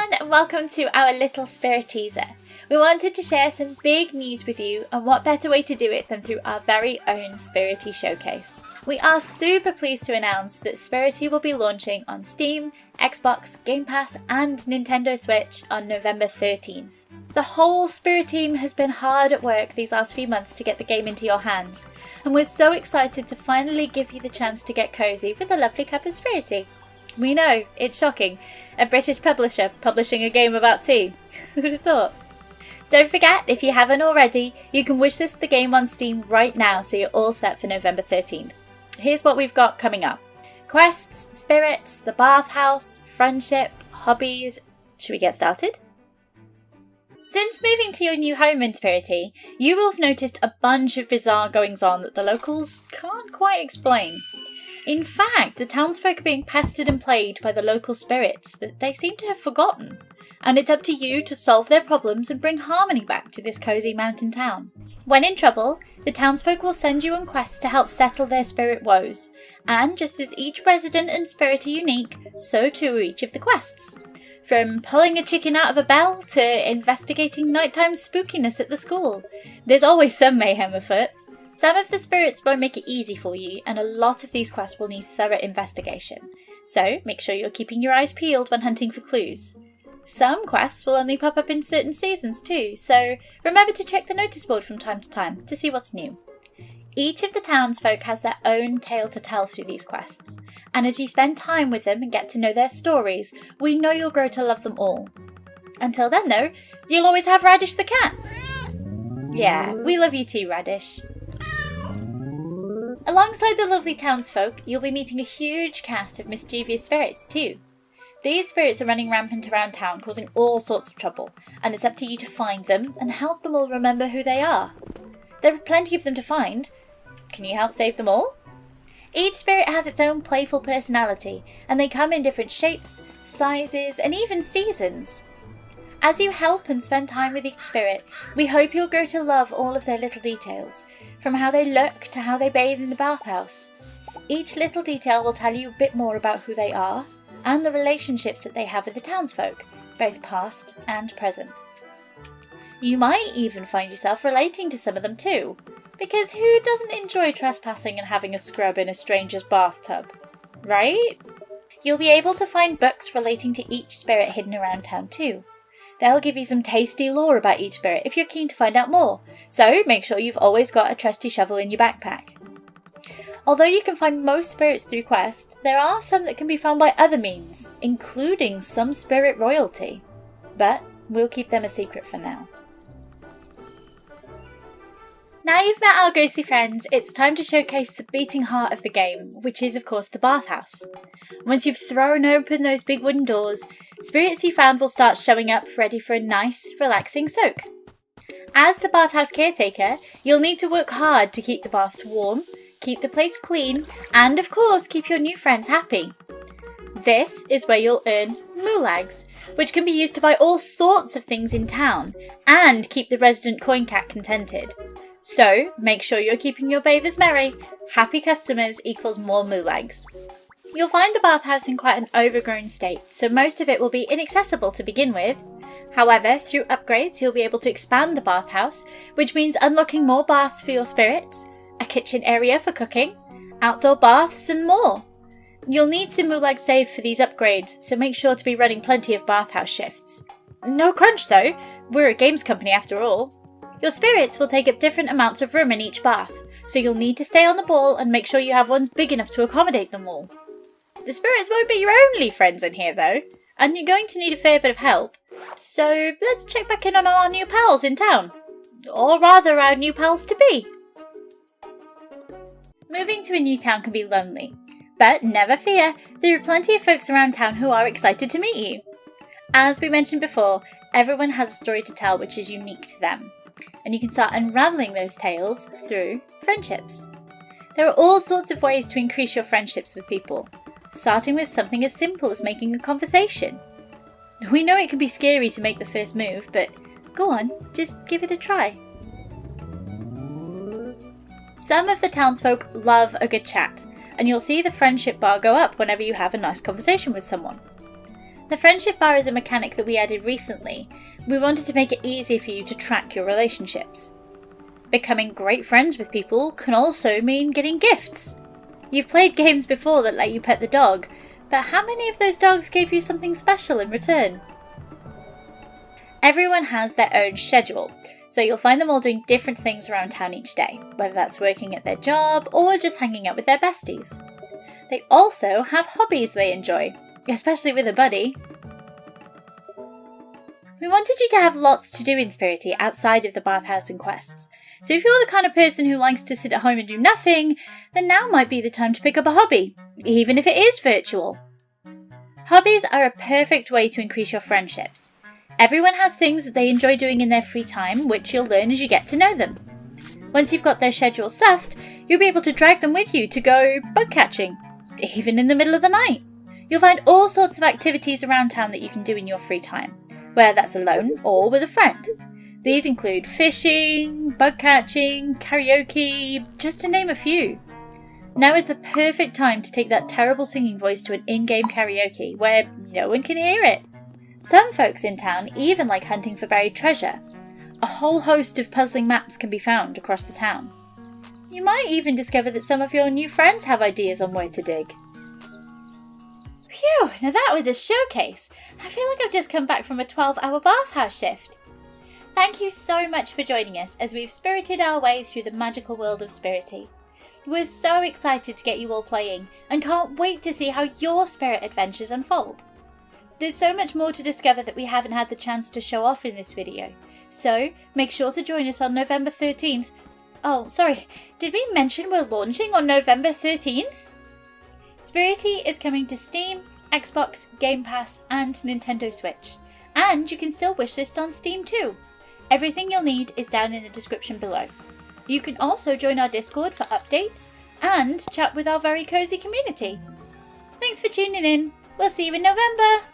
everyone, and welcome to our little spirit teaser. We wanted to share some big news with you, and what better way to do it than through our very own Spirittea showcase. We are super pleased to announce that Spirittea will be launching on Steam, Xbox, Game Pass and Nintendo Switch on November 13th. The whole Spirit team has been hard at work these last few months to get the game into your hands, and we're so excited to finally give you the chance to get cozy with a lovely cup of Spirittea. We know, it's shocking. A British publisher publishing a game about tea. Who'd have thought? Don't forget, if you haven't already, you can wishlist the game on Steam right now so you're all set for November 13th. Here's what we've got coming up. Quests, spirits, the bathhouse, friendship, hobbies. Should we get started? Since moving to your new home in Spirittea, you will have noticed a bunch of bizarre goings-on that the locals can't quite explain. In fact, the townsfolk are being pestered and plagued by the local spirits that they seem to have forgotten, and it's up to you to solve their problems and bring harmony back to this cosy mountain town. When in trouble, the townsfolk will send you on quests to help settle their spirit woes, and just as each resident and spirit are unique, so too are each of the quests. From pulling a chicken out of a bell to investigating nighttime spookiness at the school, there's always some mayhem afoot. Some of the spirits won't make it easy for you, and a lot of these quests will need thorough investigation, so make sure you're keeping your eyes peeled when hunting for clues. Some quests will only pop up in certain seasons too, so remember to check the notice board from time to time to see what's new. Each of the townsfolk has their own tale to tell through these quests, and as you spend time with them and get to know their stories, we know you'll grow to love them all. Until then though, you'll always have Radish the cat! Yeah, we love you too, Radish. Alongside the lovely townsfolk, you'll be meeting a huge cast of mischievous spirits too. These spirits are running rampant around town, causing all sorts of trouble, and it's up to you to find them and help them all remember who they are. There are plenty of them to find. Can you help save them all? Each spirit has its own playful personality, and they come in different shapes, sizes, and even seasons. As you help and spend time with each spirit, we hope you'll grow to love all of their little details, from how they look to how they bathe in the bathhouse. Each little detail will tell you a bit more about who they are, and the relationships that they have with the townsfolk, both past and present. You might even find yourself relating to some of them too, because who doesn't enjoy trespassing and having a scrub in a stranger's bathtub, right? You'll be able to find books relating to each spirit hidden around town too. They'll give you some tasty lore about each spirit if you're keen to find out more, so make sure you've always got a trusty shovel in your backpack. Although you can find most spirits through quest, there are some that can be found by other means, including some spirit royalty. But we'll keep them a secret for now. Now you've met our ghostly friends, it's time to showcase the beating heart of the game, which is of course the bathhouse. Once you've thrown open those big wooden doors, spirits you found will start showing up ready for a nice, relaxing soak. As the bathhouse caretaker, you'll need to work hard to keep the baths warm, keep the place clean, and of course keep your new friends happy. This is where you'll earn moolags, which can be used to buy all sorts of things in town, and keep the resident coin cat contented. So, make sure you're keeping your bathers merry. Happy customers equals more moolags. You'll find the bathhouse in quite an overgrown state, so most of it will be inaccessible to begin with. However, through upgrades you'll be able to expand the bathhouse, which means unlocking more baths for your spirits, a kitchen area for cooking, outdoor baths and more. You'll need some moolags saved for these upgrades, so make sure to be running plenty of bathhouse shifts. No crunch though, we're a games company after all. Your spirits will take up different amounts of room in each bath, so you'll need to stay on the ball and make sure you have ones big enough to accommodate them all. The spirits won't be your only friends in here though, and you're going to need a fair bit of help, so let's check back in on our new pals in town. Or rather, our new pals to be. Moving to a new town can be lonely, but never fear, there are plenty of folks around town who are excited to meet you. As we mentioned before, everyone has a story to tell which is unique to them, and you can start unravelling those tales through friendships. There are all sorts of ways to increase your friendships with people, starting with something as simple as making a conversation. We know it can be scary to make the first move, but go on, just give it a try. Some of the townsfolk love a good chat, and you'll see the friendship bar go up whenever you have a nice conversation with someone. The friendship bar is a mechanic that we added recently. We wanted to make it easier for you to track your relationships. Becoming great friends with people can also mean getting gifts. You've played games before that let you pet the dog, but how many of those dogs gave you something special in return? Everyone has their own schedule, so you'll find them all doing different things around town each day, whether that's working at their job or just hanging out with their besties. They also have hobbies they enjoy, especially with a buddy. We wanted you to have lots to do in Spirittea outside of the bathhouse and quests, so if you're the kind of person who likes to sit at home and do nothing, then now might be the time to pick up a hobby, even if it is virtual. Hobbies are a perfect way to increase your friendships. Everyone has things that they enjoy doing in their free time, which you'll learn as you get to know them. Once you've got their schedule sussed, you'll be able to drag them with you to go bug catching, even in the middle of the night. You'll find all sorts of activities around town that you can do in your free time, whether that's alone or with a friend. These include fishing, bug catching, karaoke, just to name a few. Now is the perfect time to take that terrible singing voice to an in-game karaoke where no one can hear it. Some folks in town even like hunting for buried treasure. A whole host of puzzling maps can be found across the town. You might even discover that some of your new friends have ideas on where to dig. Phew, now that was a showcase. I feel like I've just come back from a 12-hour bathhouse shift. Thank you so much for joining us as we've spirited our way through the magical world of Spirittea. We're so excited to get you all playing and can't wait to see how your spirit adventures unfold. There's so much more to discover that we haven't had the chance to show off in this video, so make sure to join us on November 13th. Oh, sorry, did we mention we're launching on November 13th? Spirittea is coming to Steam, Xbox, Game Pass and Nintendo Switch, and you can still wishlist on Steam too. Everything you'll need is down in the description below. You can also join our Discord for updates and chat with our very cozy community. Thanks for tuning in. We'll see you in November.